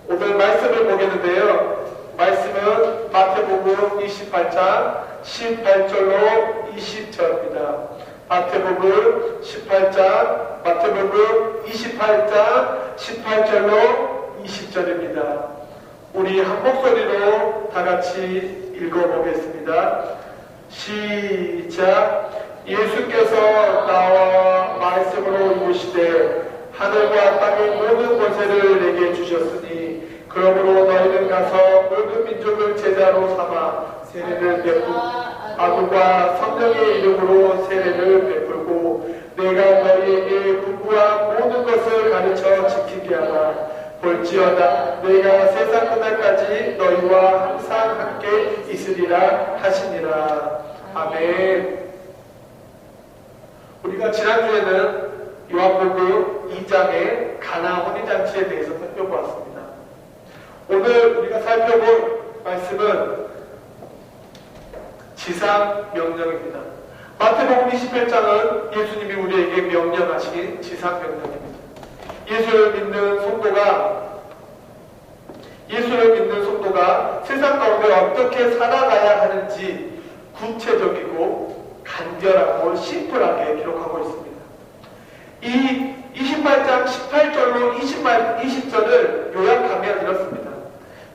오늘 말씀을 보겠는데요. 말씀은 마태복음 28장 18절로 20절입니다. 마태복음 28장 18절로 20절입니다. 우리 한 목소리로 다 같이 읽어보겠습니다. 시작. 예수께서 나와 말씀으로 이르시되 하늘과 땅의 모든 권세를 내게 주셨으니 그러므로 너희는 가서 모든 민족을 제자로 삼아 세례를 베풀고 아들과 성령의 이름으로 세례를 베풀고 내가 너희에게 분부한 모든 것을 가르쳐 지키게 하라. 볼지어다 내가 세상 끝날까지 너희와 항상 함께 있으리라 하시니라. 아멘. 우리가 지난주에는 요한복음 2장의 가나 혼인잔치에 대해서 살펴보았습니다. 오늘 우리가 살펴볼 말씀은 지상 명령입니다. 마태복음 28장은 예수님이 우리에게 명령하신 지상 명령입니다. 예수를 믿는 성도가 세상 가운데 어떻게 살아가야 하는지 구체적이고 간결하고 심플하게 기록하고 있습니다. 이 28장 18절로 20절을 요약하면 이렇습니다.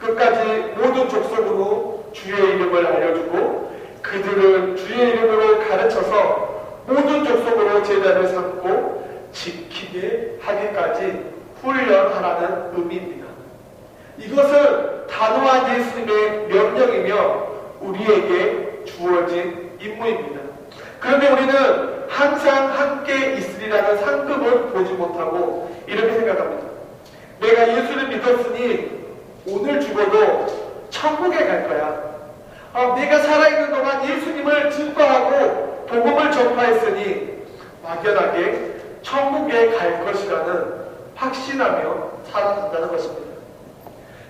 끝까지 모든 족속으로 주의 이름을 알려주고 그들을 주의 이름으로 가르쳐서 모든 족속으로 제자를 삼고 지키게 하기까지 훈련하라는 의미입니다. 이것은 단호한 예수님의 명령이며 우리에게 주어진 임무입니다. 그런데 우리는 항상 함께 있으리라는 상급을 보지 못하고 이렇게 생각합니다. 내가 예수를 믿었으니 오늘 죽어도 천국에 갈 거야. 내가 살아있는 동안 예수님을 증거하고 복음을 전파했으니 막연하게 천국에 갈 것이라는 확신하며 살아간다는 것입니다.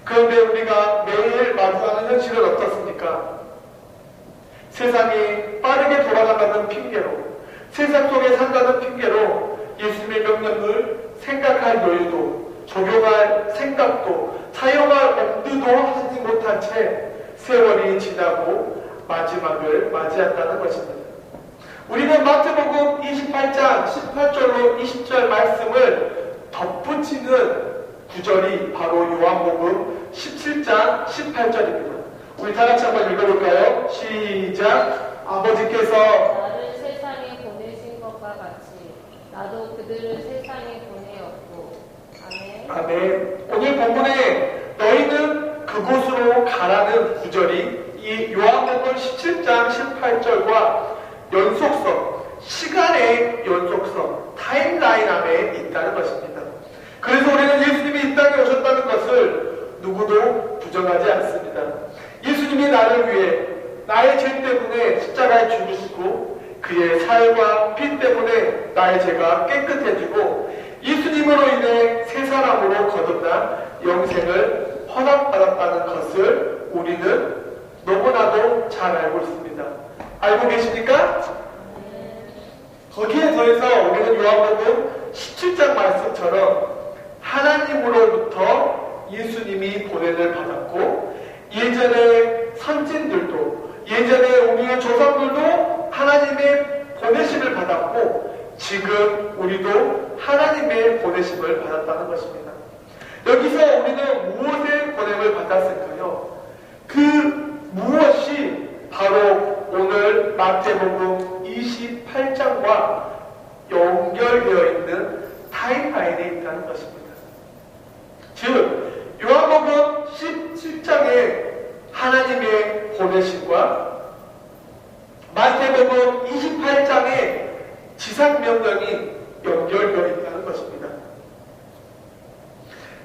그런데 우리가 매일 마주하는 현실은 어떻습니까? 세상이 빠르게 돌아간다는 핑계로, 세상 속에 산다는 핑계로 예수님의 명령을 생각할 여유도, 적용할 생각도, 사용할 엄두도 하지 못한 채 세월이 지나고 마지막을 맞이한다는 것입니다. 우리는 마태복음 28장 18절로 20절 말씀을 덧붙이는 구절이 바로 요한복음 17장 18절입니다. 우리 다 같이 한번 읽어볼까요? 시작. 아버지께서 나를 세상에 보내신 것과 같이 나도 그들을 세상에 보내었고. 아멘. 아멘. 오늘 본문에 너희는 그곳으로 가라는 구절이 이 요한복음 17장 18절과 연속성, 시간의 연속성, 타임라인 안에 있다는 것입니다. 그래서 우리는 예수님이 이 땅에 오셨다는 것을 누구도 부정하지 않습니다. 예수님이 나를 위해 나의 죄 때문에 십자가에 죽으시고 그의 살과 피 때문에 나의 죄가 깨끗해지고 예수님으로 인해 새 사람으로 거듭난 영생을 허락받았다는 것을 우리는 너무나도 잘 알고 있습니다. 알고 계십니까? 거기에 더해서 우리는 요한복음 17장 말씀처럼 하나님으로부터 예수님이 보냄을 받았고 예전에 선진들도 예전에 우리의 조상들도 하나님의 보내심을 받았고 지금 우리도 하나님의 보내심을 받았다는 것입니다. 여기서 우리는 무엇의 보냄을 받았을까요? 그 무엇이 바로 오늘 마태복음 28장과 연결되어 있는 타임라인에 있다는 것입니다. 즉 요한복음 17장의 하나님의 보내심과 마태복음 28장의 지상명령이 연결되어 있다는 것입니다.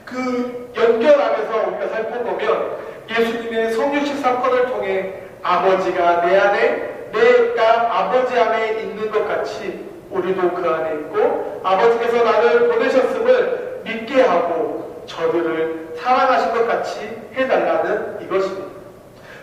그 연결 안에서 우리가 살펴보면 예수님의 성육식 사건을 통해 아버지가 내 안에, 내가 아버지 안에 있는 것 같이 우리도 그 안에 있고 아버지께서 나를 보내셨음을 믿게 하고 저들을 사랑하신 것 같이 해달라는 이것입니다.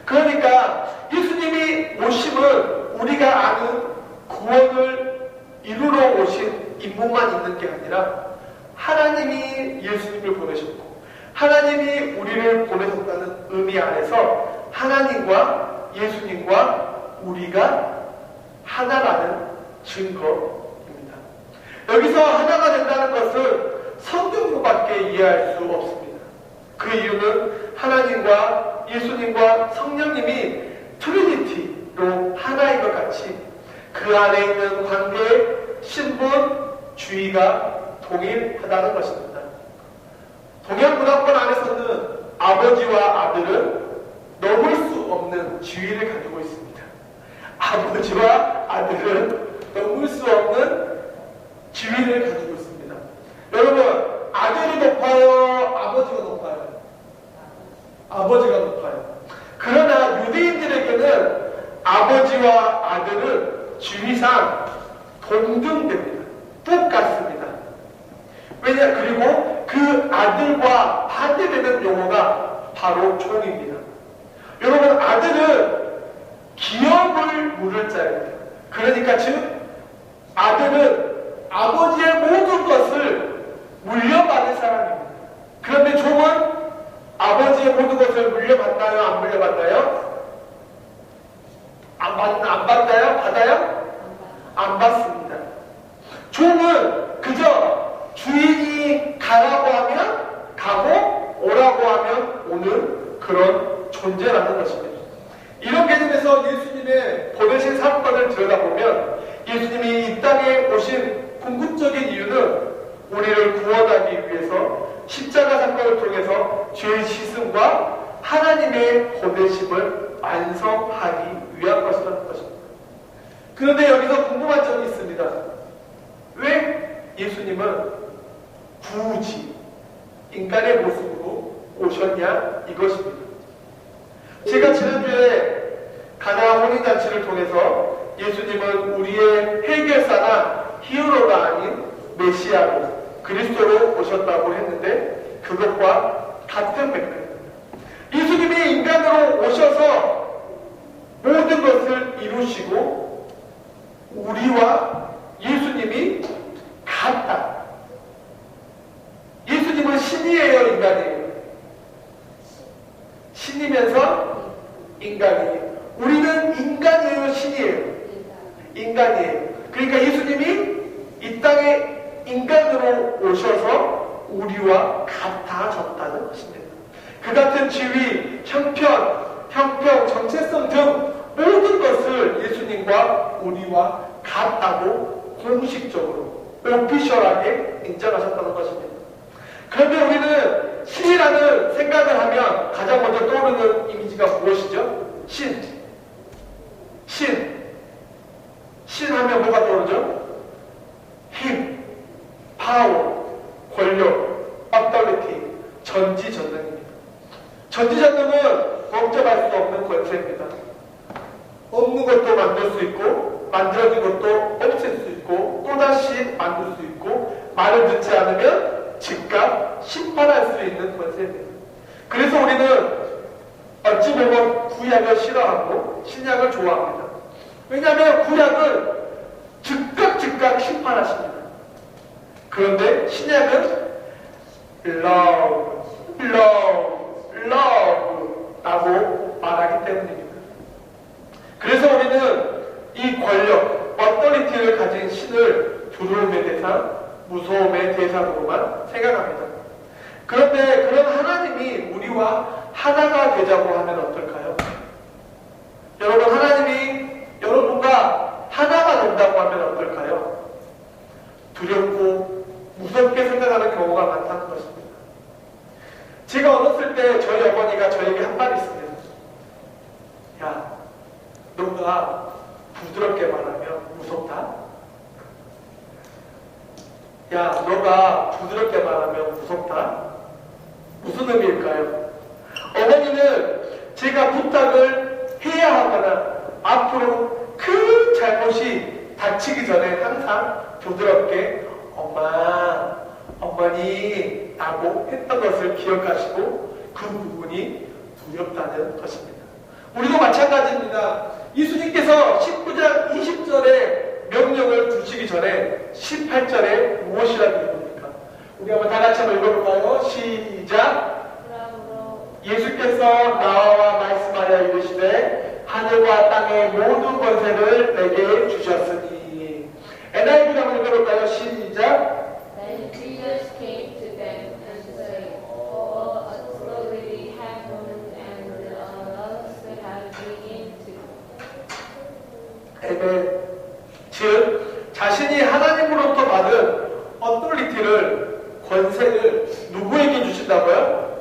그러니까 예수님이 오심은 우리가 아는 구원을 이루러 오신 임무만 있는 게 아니라 하나님이 예수님을 보내셨고 하나님이 우리를 보내셨다는 의미 안에서 하나님과 예수님과 우리가 하나라는 증거입니다. 여기서 하나가 된다는 것은 성경으로밖에 이해할 수 없습니다. 그 이유는 하나님과 예수님과 성령님이 트리니티로 하나인 것 같이 그 안에 있는 관계, 신분, 주의가 동일하다는 것입니다. 동양 문화권 안에서는 아버지와 아들은 넘을 수 없는 지위를 가지고 있습니다. 아버지와 아들은 넘을 수 없는 지위를 가지고 있습니다. 여러분, 아들이 높아요? 아버지가 높아요? 아버지가 높아요. 그러나 유대인들에게는 아버지와 아들은 지위상 동등됩니다. 똑같습니다. 그리고 그 아들과 반대되는 용어가 바로 종입니다. 여러분, 아들은 기업을 물을 자입니다. 그러니까 즉 아들은 아버지의 모든 것을 물려받을 사람입니다. 그런데 종은 아버지의 모든 것을 물려받나요? 안 물려받나요? 안 받나요? 받아요? 안 받습니다. 종은 그저 주인이 가라고 하면 가고 오라고 하면 오는 그런 존재라는 것입니다. 이런 개념에서 예수님의 보내신 사건을 들여다보면 예수님이 이 땅에 오신 궁극적인 이유는 우리를 구원하기 위해서 십자가 사건을 통해서 죄의 씻음과 하나님의 보내심을 완성하기 위한 것이라는 것입니다. 그런데 여기서 궁금한 점이 있습니다. 왜 예수님은 굳이 인간의 모습으로 오셨냐? 이것입니다. 제가 지난주에 가나 혼인잔치를 통해서 예수님은 우리의 해결사나 히어로가 아닌 메시아로 그리스도로 오셨다고 했는데 그것과 같은 맥락입니다. 예수님이 인간으로 오셔서 모든 것을 이루시고 우리와 예수님이 같다. 예수님은 신이에요, 인간이에요? 신이면서 인간이에요. 우리는 인간이에요, 신이에요? 인간이에요. 그러니까 예수님이 이 땅에 인간으로 오셔서 우리와 같아졌다는 것입니다. 그 같은 지위, 형편, 정체성 등 모든 것을 예수님과 우리와 같다고 공식적으로 오피셜하게 인정하셨다는 것입니다. 그런데 우리는 신이라는 생각을 하면 가장 먼저 떠오르는 이미지가 무엇이죠? 신 하면 뭐가 떠오르죠? 힘, 파워, 권력, authority, 전지전능입니다. 전지전능은 범접할 수 없는 권세입니다. 없는 것도 만들 수 있고 만들어진 것도 없앨 수 있고 또다시 만들 수 있고 말을 듣지 않으면 즉각 심판할 수 있는 권세입니다. 그래서 우리는 어찌 보면 구약을 싫어하고 신약을 좋아합니다. 왜냐하면 구약은 즉각 심판하십니다. 그런데 신약은 love 라고 말하기 때문입니다. 그래서 우리는 이 권력, 어토리티를 가진 신을 두려움의 대상, 무서움의 대상으로만 생각합니다. 그런데 그런 하나님이 우리와 하나가 되자고 하면 어떨까요? 여러분, 하나님이 여러분과 하나가 된다고 하면 어떨까요? 두렵고 무섭게 생각하는 경우가 많다는 것입니다. 제가 어렸을 때 저희 어머니가 저에게 한 말이 있습니다. 야, 너가 부드럽게 말하면 무섭다? 야, 너가 부드럽게 말하면 무섭다? 무슨 의미일까요? 어머니는 제가 부탁을 해야 하거나 앞으로 큰 잘못이 닥치기 전에 항상 부드럽게 어머니 라고 했던 것을 기억하시고 그 부분이 두렵다는 것입니다. 우리도 마찬가지입니다. 예수님께서 19장 20절에 명령을 주시기 전에 18절에 무엇이라고 읽습니까? 우리 한번 다 같이 한번 읽어볼까요? 시작! 예수께서 나와 말씀하여 이르시되 하늘과 땅의 모든 권세를 내게 주셨으니. NIV 한번 읽어볼까요? 시작. Then Jesus came to them and said, all authority heaven and on earth have been given to me. 아멘. 즉 자신이 하나님으로부터 받은 어토리티를, 권세를 누구에게 주신다고요?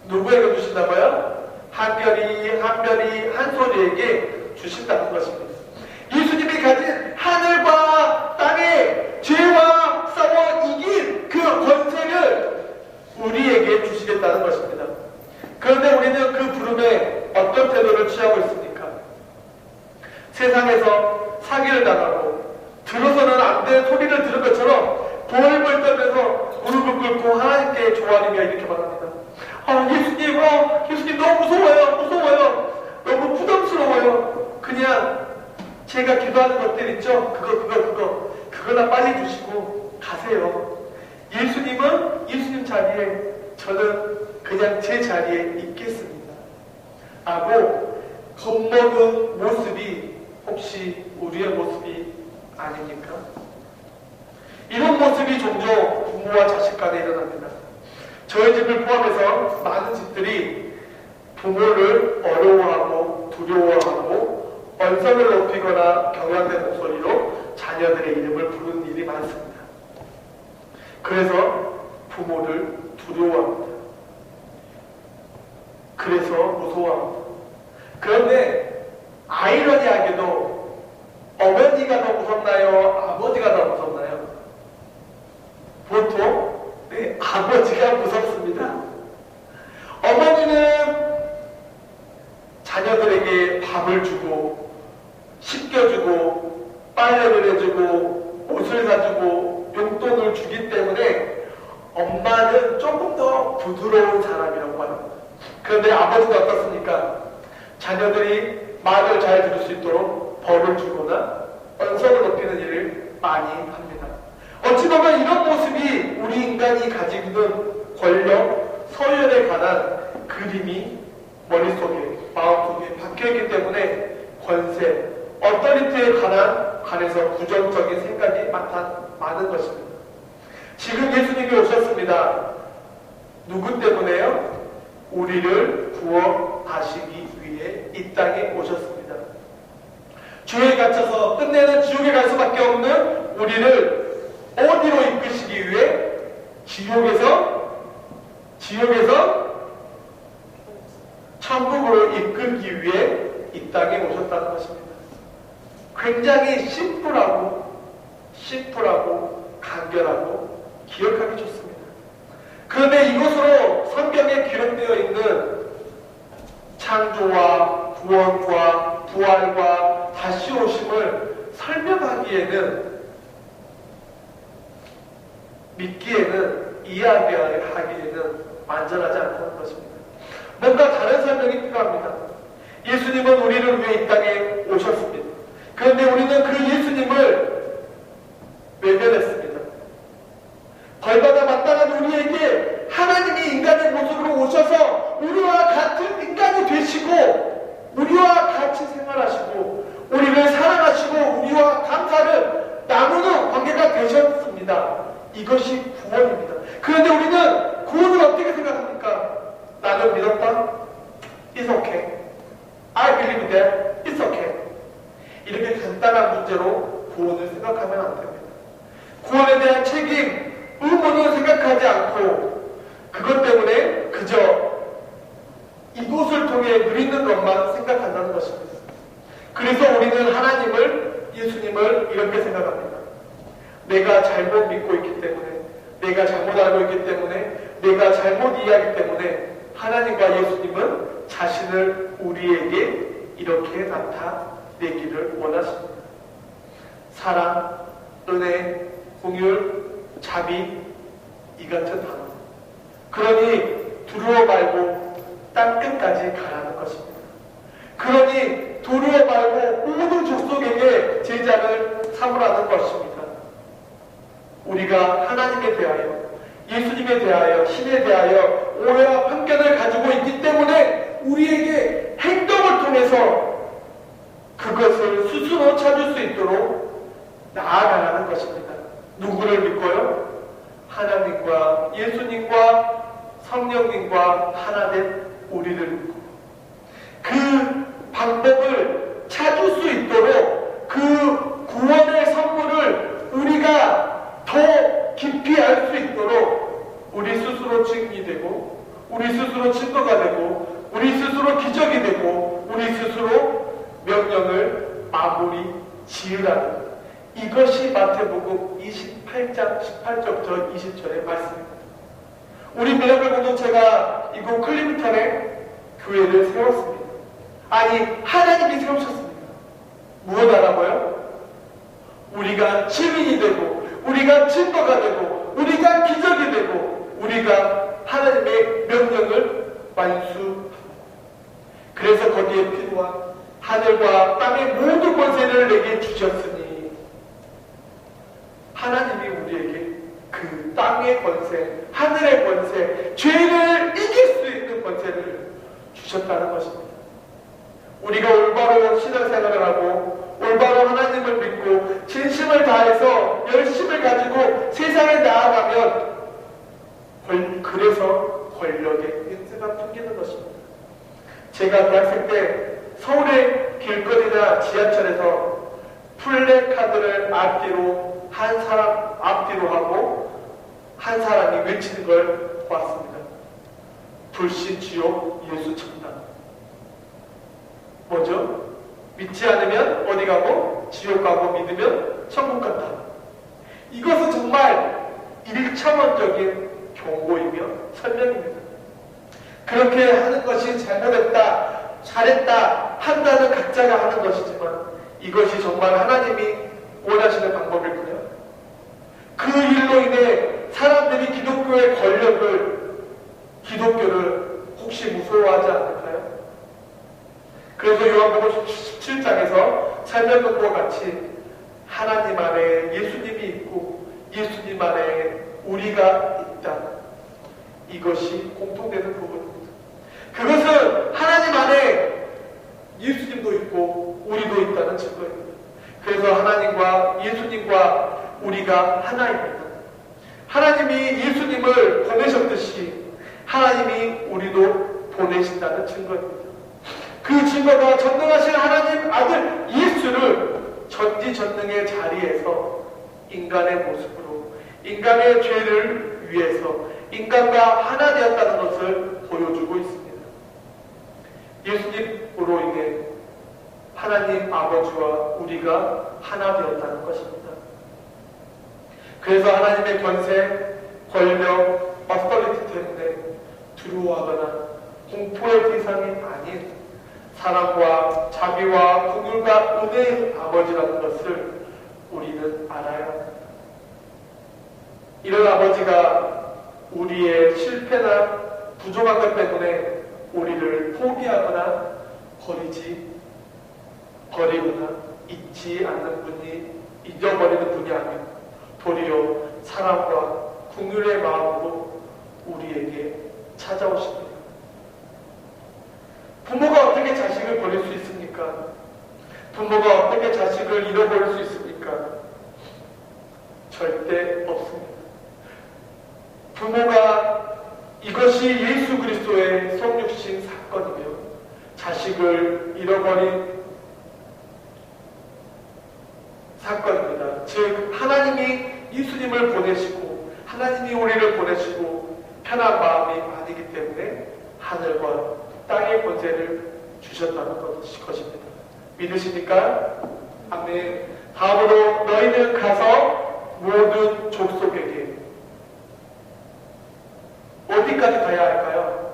누구에게 주신다고요? 한 별이 한 소리에게 주신다는 것입니다. 예수님이 가진 하늘과 땅의 죄와 싸워 이긴 그 권세를 우리에게 주시겠다는 것입니다. 그런데 우리는 그 부름에 어떤 태도를 취하고 있습니까? 세상에서 사기를 당하고 들어서는 안 될 소리를 들은 것처럼 벌벌 떨면서 무릎을 꿇고 하나님께 조아리며 이렇게 말합니다. 예수님 너무 무서워요. 너무 부담스러워요. 그냥 제가 기도하는 것들 있죠? 그거나 빨리 주시고 가세요. 예수님은 예수님 자리에, 저는 그냥 제 자리에 있겠습니다. 하고 겁먹은 모습이 혹시 우리의 모습이 아닙니까? 이런 모습이 종종 부모와 자식 간에 일어납니다. 저희 집을 포함해서 많은 집들이 부모를 어려워하고 두려워하고 언성을 높이거나 경향된 목소리로 자녀들의 이름을 부르는 일이 많습니다. 그래서 부모를 두려워합니다. 그래서 무서워합니다. 그런데 아이러니하게도 어머니가 더 무섭나요? 아버지가 더 무섭나요? 보통 아버지가 무섭습니다. 어머니는 자녀들에게 밥을 주고 씻겨주고 빨래를 해주고 옷을 사주고 용돈을 주기 때문에 엄마는 조금 더 부드러운 사람이라고 합니다. 그런데 아버지는 어떻습니까? 자녀들이 말을 잘 들을 수 있도록 벌을 주거나 언성을 높이는 일을 많이 합니다. 어찌 보면 이런 모습이 우리 인간이 가지고 있는 권력, 서열에 관한 그림이 머릿속에, 마음속에 박혀있기 때문에 권세, 어떠리티에 관해서 부정적인 생각이 많은 것입니다. 지금 예수님이 오셨습니다. 누구 때문에요? 우리를 구원하시기 위해 이 땅에 오셨습니다. 죄에 갇혀서 끝내는 지옥에 갈 수밖에 없는 우리를 어디로 이끄시기 위해? 지옥에서 천국으로 이끌기 위해 이 땅에 오셨다는 것입니다. 굉장히 심플하고 간결하고 기억하기 좋습니다. 그런데 이것으로 성경에 기록되어 있는 창조와 구원과 부활과 다시 오심을 설명하기에는, 믿기에는, 이야기하기에는 완전하지 않다는 것입니다. 뭔가 다른 설명이 필요합니다. 예수님은 우리를 위해 이 땅에 오셨습니다. 그런데 우리는 그 예수님을 외면했습니다. 벌받아 마땅한 우리에게 하나님이 인간의 모습으로 오셔서 우리와 같은 인간이 되시고 우리와 같이 생활하시고 우리를 사랑하시고 우리와 감사를 나누는 관계가 되셨습니다. 이것이 구원입니다. 그런데 우리는 구원을 어떻게 생각합니까? 나는 믿었다? It's okay. I believe that. It's okay. 이렇게 간단한 문제로 구원을 생각하면 안 됩니다. 구원에 대한 책임, 의무는 생각하지 않고 그것 때문에 그저 이곳을 통해 누리는 것만 생각한다는 것입니다. 그래서 우리는 하나님을, 예수님을 이렇게 생각합니다. 내가 잘못 믿고 있기 때문에, 내가 잘못 알고 있기 때문에, 내가 잘못 이해하기 때문에 하나님과 예수님은 자신을 우리에게 이렇게 나타내기를 원하십니다. 사랑, 은혜, 공율, 자비, 이 같은 단어. 그러니 두려워 말고 땅끝까지 가라는 것입니다. 그러니 두려워 말고 모든 족속에게 제자를 삼으라는 것입니다. 우리가 하나님에 대하여, 예수님에 대하여, 신에 대하여 오해와 편견을 가지고 있기 때문에 우리에게 행동을 통해서 그것을 스스로 찾을 수 있도록 나아가라는 것입니다. 누구를 믿고요? 하나님과 예수님과 성령님과 하나 된 우리를 믿고 그 방법을 찾을 수 있도록 그 구원의 선물을 우리가 더 깊이 알 수 있도록 우리 스스로 증인이 되고 우리 스스로 증거가 되고 우리 스스로 기적이 되고 우리 스스로 명령을 마무리 지으라는 이것이 마태복음 28장 18절부터 20절의 말씀입니다. 우리 미라클 공동체가 이곳 클리프턴에 교회를 세웠습니다. 아니 하나님이 세우셨습니다. 무엇 하라고요? 우리가 증인이 되고 우리가 증거가 되고 우리가 기적이 되고 우리가 하나님의 명령을 완수합니다. 그래서 거기에 필요한 하늘과 땅의 모든 권세를 내게 주셨으니 하나님이 우리에게 그 땅의 권세, 하늘의 권세, 죄를 이길 수 있는 권세를 주셨다는 것입니다. 우리가 올바로 신앙생활을 하고 올바로 하나님을 믿고 진심을 다해서 열심을 가지고 세상에 나아가면 그래서 권력의 인세가 풍기는 것입니다. 제가 대학생 때 서울의 길거리나 지하철에서 플래카드를 앞뒤로 한 사람 앞뒤로 하고 한 사람이 외치는 걸 봤습니다. 불신 지옥 예수 천당. 뭐죠? 믿지 않으면 어디 가고 지옥 가고 믿으면 천국 간다. 이것은 정말 1차원적인 경고이며 설명입니다. 그렇게 하는 것이 잘못했다, 잘했다 한다는 각자가 하는 것이지만 이것이 정말 하나님이 원하시는 방법일까요? 그 일로 인해 사람들이 기독교의 기독교를 혹시 무서워하지 않을까요? 그래서 요한복음 17장에서 설명한 것과 같이 하나님 안에 예수님이 있고 예수님 안에 우리가 있다. 이것이 공통되는 부분입니다. 그것은 하나님 안에 예수님도 있고 우리도 있다는 증거입니다. 그래서 하나님과 예수님과 우리가 하나입니다. 하나님이 예수님을 보내셨듯이 하나님이 우리도 보내신다는 증거입니다. 그 증거가 전능하신 하나님 아들 예수를 전지전능의 자리에서 인간의 모습으로 인간의 죄를 위해서 인간과 하나 되었다는 것을 보여주고 있습니다. 예수님으로 인해 하나님 아버지와 우리가 하나 되었다는 것입니다. 그래서 하나님의 권세, 권력, 어스터리티 때문에 두려워하거나 공포의 대상이 아닌 사랑과 자비와 긍휼과 은혜의 아버지라는 것을 우리는 알아야 합니다. 이런 아버지가 우리의 실패나 부족한 것 때문에 우리를 포기하거나 버리거나 잊지 않는 분이 잊어버리는 분이 아니고 도리어 사랑과 긍휼의 마음으로 우리에게 찾아오십니다. 부모가 어떻게 자식을 버릴 수 있습니까? 부모가 어떻게 자식을 잃어버릴 수 있습니까? 절대 없습니다. 부모가 이것이 예수 그리스도의 성육신 사건이며 자식을 잃어버린 사건입니다. 즉 하나님이 예수님을 보내시고 하나님이 우리를 보내시고 편한 마음이 아니기 때문에 하늘과 땅의 권세를 주셨다는 것입니다. 믿으십니까? 아멘. 다음으로 너희는 가서 모든 족속에게 어디까지 가야 할까요?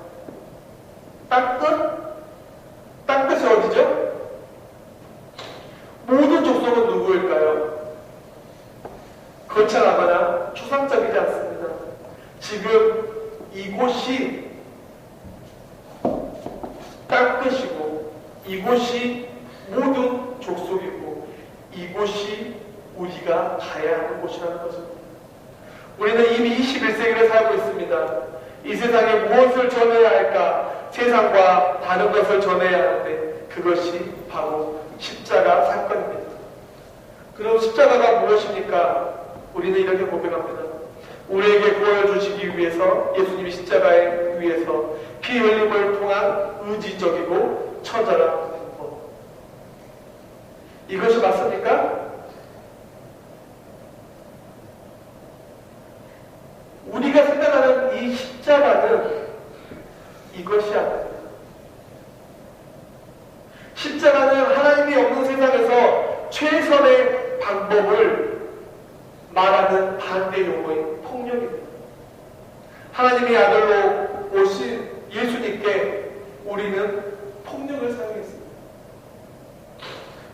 땅끝? 땅끝이 어디죠? 모든 족속은 누구일까요? 거창하거나 추상적이지 않습니다. 지금 이곳이 땅끝이고 이곳이 모든 족속이고 이곳이 우리가 가야 하는 곳이라는 것입니다. 우리는 이미 21세기를 살고 있습니다. 이 세상에 무엇을 전해야 할까? 세상과 다른 것을 전해야 하는데 그것이 바로 십자가 사건입니다. 그럼 십자가가 무엇입니까? 우리는 이렇게 고백합니다. 우리에게 구원을 주시기 위해서 예수님이 십자가에 위해서 피 흘림을 통한 의지적이고 처절한 것. 이것이 맞습니까? 우리가 생각하는 이 십자가는 이것이 아닙니다. 십자가는 하나님이 없는 세상에서 최선의 방법을 말하는 반대 용어인 폭력입니다. 하나님의 아들로 오신 예수님께 우리는 폭력을 사용했습니다.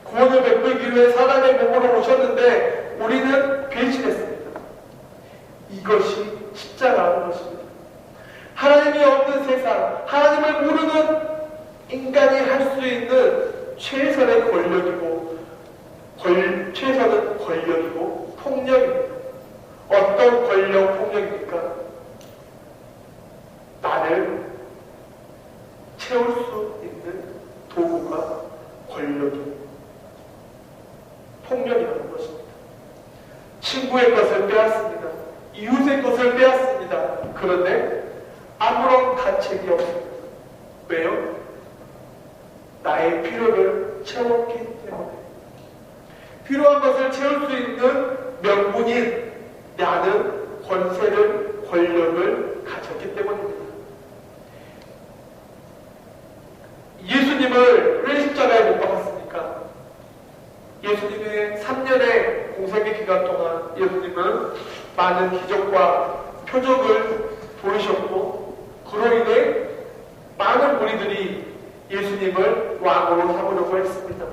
구원을 베풀기 위해 사람의 몸으로 오셨는데 우리는 배신했습니다. 이것이 십자가라는 것입니다. 하나님이 없는 세상, 하나님을 모르는 인간이 할 수 있는 최선의 권력이고 최선은 권력이고 폭력입니다. 어떤 권력 폭력입니까? 나를 채울 수 있는 도구가 권력이 폭력이라는 것입니다. 친구의 것을 빼앗습니다. 이웃의 것을 빼앗습니다. 그런데 아무런 가책이 없습니다. 왜요? 나의 필요를 채웠기 때문에. 필요한 것을 채울 수 있는 명분인 나는 권세를, 권력을 가졌기 때문입니다. 예수님을 왜 십자가에 못 박았습니까? 예수님의 3년의 공생의 기간 동안 예수님은 많은 기적과 표적을 보이셨고 그로 인해 많은 무리들이 예수님을 왕으로 삼으려고 했습니다.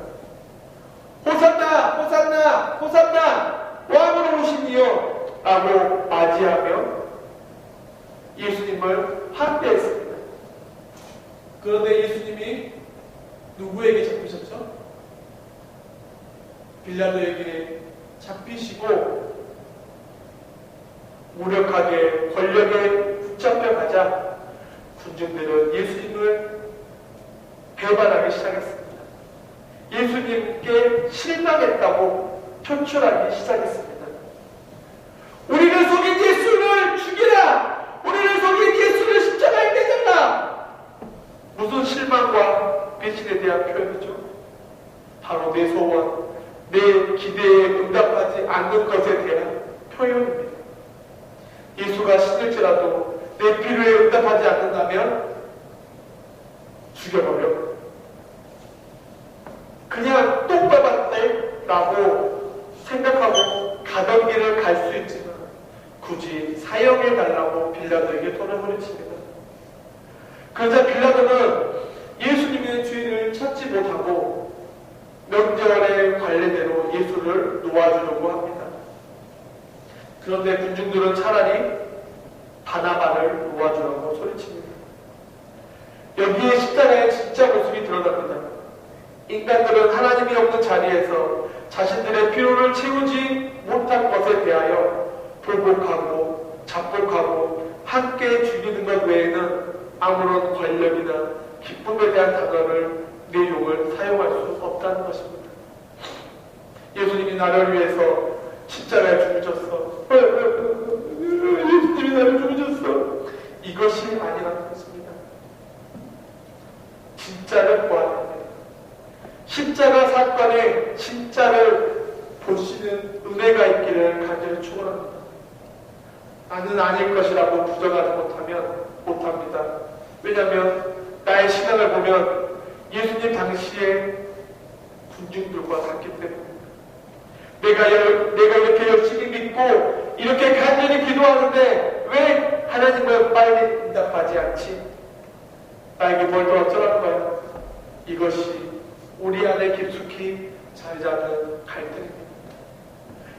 호산나! 호산나! 호산나! 왕으로 오시니요! 라고 맞이하며 예수님을 환대했습니다. 그런데 예수님이 누구에게 잡히셨죠? 빌라도에게 잡히시고 무력하게 권력에 붙잡혀가자 군중들은 예수님을 배반하기 시작했습니다. 예수님께 실망했다고 표출하기 시작했습니다. 우리를 속인 예수를 죽이라! 우리를 속인 예수를 십자가에 내달라! 무슨 실망과 배신에 대한 표현이죠? 바로 내 소원, 내 기대에 응답하지 않는 것에 대한 표현입니다. 예수가 신일지라도 내 필요에 응답하지 않는다면 죽여버려. 그냥 똥 밟았대 라고 생각하고 가던 길을 갈 수 있지만 굳이 사형해달라고 빌라도에게 돈을 후려칩니다. 그러자 빌라도는 예수님의 죄를 찾지 못하고 명절의 관례대로 예수를 놓아주려고 합니다. 그런데 군중들은 차라리 바나바를 놓아주라고 소리칩니다. 여기에 십자가의 진짜 모습이 드러납니다. 인간들은 하나님이 없는 자리에서 자신들의 필요를 채우지 못한 것에 대하여 보복하고 자복하고 함께 죽이는 것 외에는 아무런 권력이나 기쁨에 대한 단어를 내용을 사용할 수 없다는 것입니다. 예수님이 나를 위해서 십자가에 죽으셨어. 예수님이 나를 죽으셨어. 이것이 아니라는 것입니다. 진짜를 보아야 합니다. 십자가 사건의 진짜를 보시는 은혜가 있기를 간절히 축원합니다. 나는 아닐 것이라고 부정하지 못합니다. 왜냐하면 나의 신앙을 보면 예수님 당시에 군중들과 같기 때문입니다. 내가 이렇게 열심히 믿고 이렇게 간절히 기도하는데 왜 하나님은 빨리 응답하지 않지? 나에게 뭘 더 어쩌라는 거야? 이것이 우리 안에 깊숙이 자리 잡은 갈등입니다.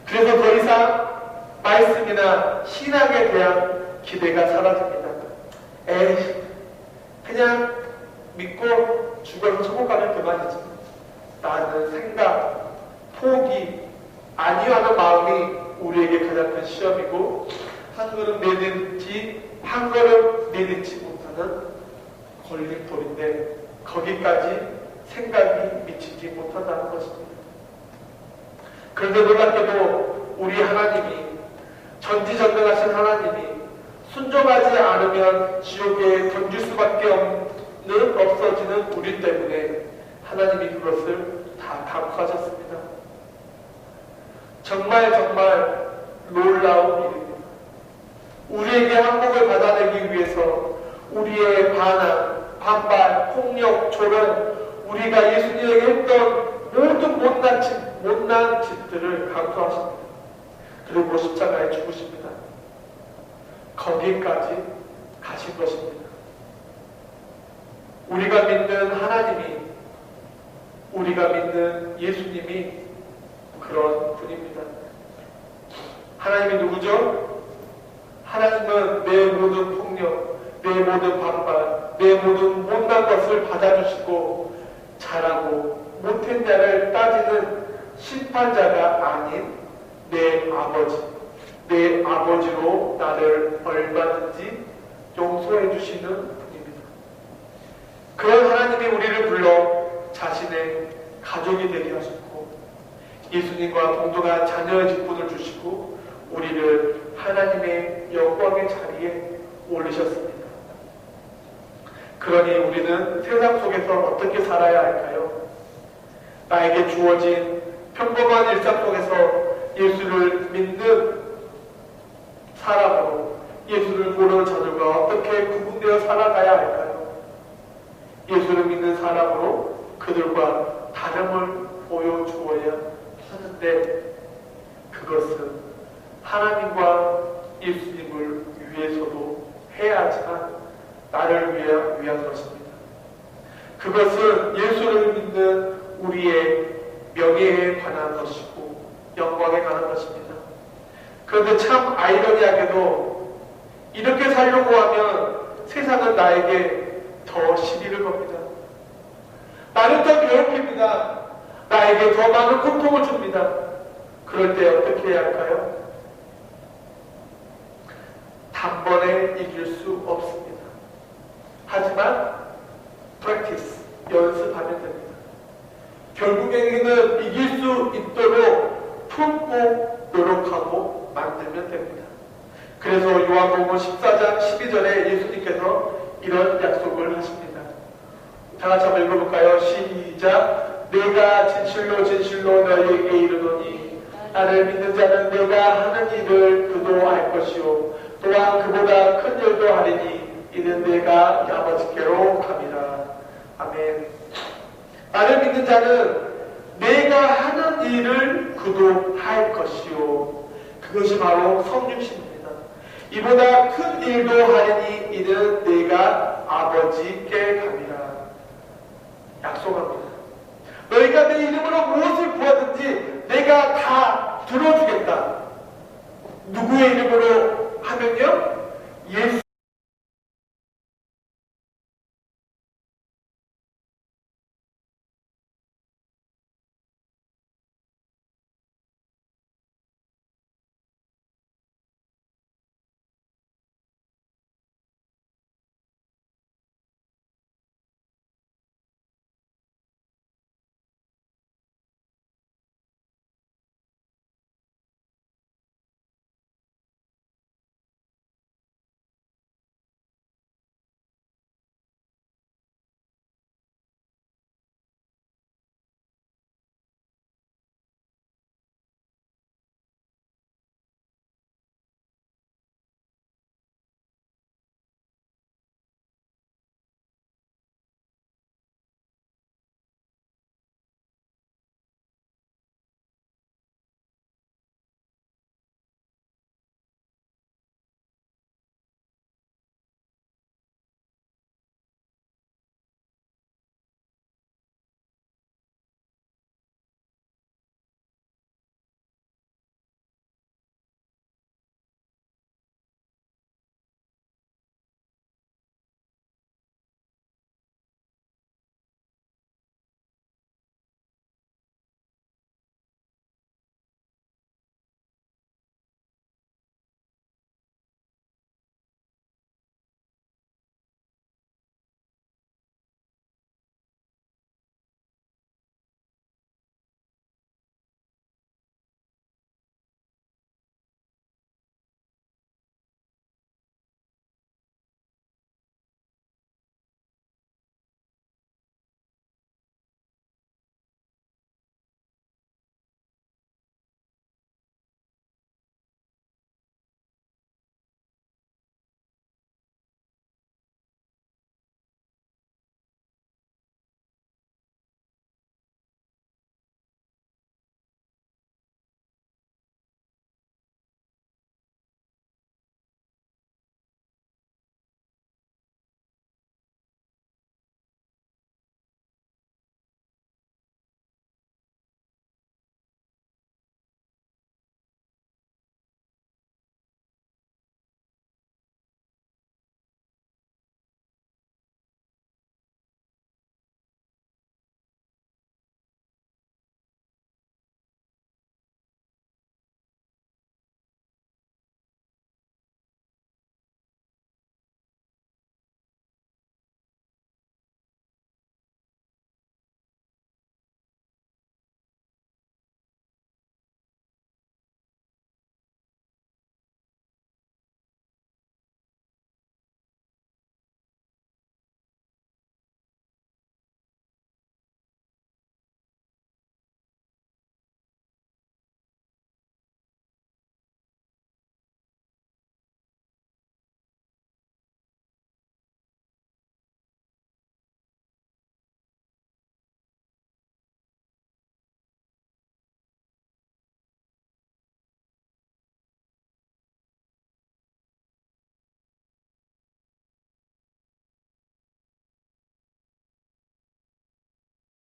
그래서 더 이상 말씀이나 신앙에 대한 기대가 사라집니다. 에이, 그냥 믿고 죽어서 천국 가면 그만이지. 라는 생각, 포기, 아니하는 마음이 우리에게 가장 큰 시험이고 한 걸음 내딛지 한 걸음 내딛지 못하는 걸림돌인데 거기까지 생각이 미치지 못한다는 것입니다. 그런데 놀랍게도 우리 하나님이 전지전능하신 하나님이 순종하지 않으면 지옥에 던질 수밖에 없어지는 우리 때문에 하나님이 그것을 다 감수하셨습니다. 정말 놀라운 일입니다. 우리에게 항복을 받아내기 위해서 우리의 반발, 폭력, 조롱, 우리가 예수님에게 했던 모든 못난 짓들을 감수하십니다. 그리고 십자가에 죽으십니다. 거기까지 가신 것입니다. 우리가 믿는 하나님이, 우리가 믿는 예수님이 그런 분입니다. 하나님이 누구죠? 하나님은 내 모든 폭력, 내 모든 반발, 내 모든 못난 것을 받아주시고 잘하고 못했냐를 따지는 심판자가 아닌 내 아버지, 내 아버지로 나를 얼마든지 용서해 주시는 분입니다. 그런 하나님이 우리를 불러 자신의 가족이 되게 하셨고 예수님과 동등한 자녀의 직분을 주시고 우리를 하나님의 영광의 자리에 올리셨습니다. 그러니 우리는 세상 속에서 어떻게 살아야 할까요? 나에게 주어진 평범한 일상 속에서 예수를 믿는 사람으로 예수를 모르는 자들과 어떻게 구분되어 살아가야 할까요? 예수를 믿는 사람으로 그들과 다름을 보여주어야 하는데 그것은 하나님과 예수님을 위해서도 해야 하지만 나를 위한 것입니다. 그것은 예수를 믿는 우리의 명예에 관한 것이고 영광에 관한 것입니다. 그런데 참 아이러니하게도 이렇게 살려고 하면 세상은 나에게 더 시비를 겁니다. 나를 더 괴롭힙니다. 나에게 더 많은 고통을 줍니다. 그럴 때 어떻게 해야 할까요? 단번에 이길 수 없습니다. 하지만 practice, 연습하면 됩니다. 결국에는 이길 수 있도록 품고 노력하고 만들면 됩니다. 그래서 요한복음 14장 12절에 예수님께서 이런 약속을 하십니다. 다 같이 한번 읽어볼까요? 시작. 내가 진실로 너희에게 이르노니 나를 믿는 자는 내가 하는 일을 그도 알 것이요 또한 그보다 큰 일도 하리니 이는 내가 아버지께로 감이라. 아멘. 나를 믿는 자는 내가 하는 일을 그도 할 것이요. 그것이 바로 성육신입니다. 이보다 큰 일도 하리니 이는 내가 아버지께 감이라. 약속합니다. 너희가 내 이름으로 무엇을 구하든지 내가 다 들어주겠다. 누구의 이름으로 하면요? 예수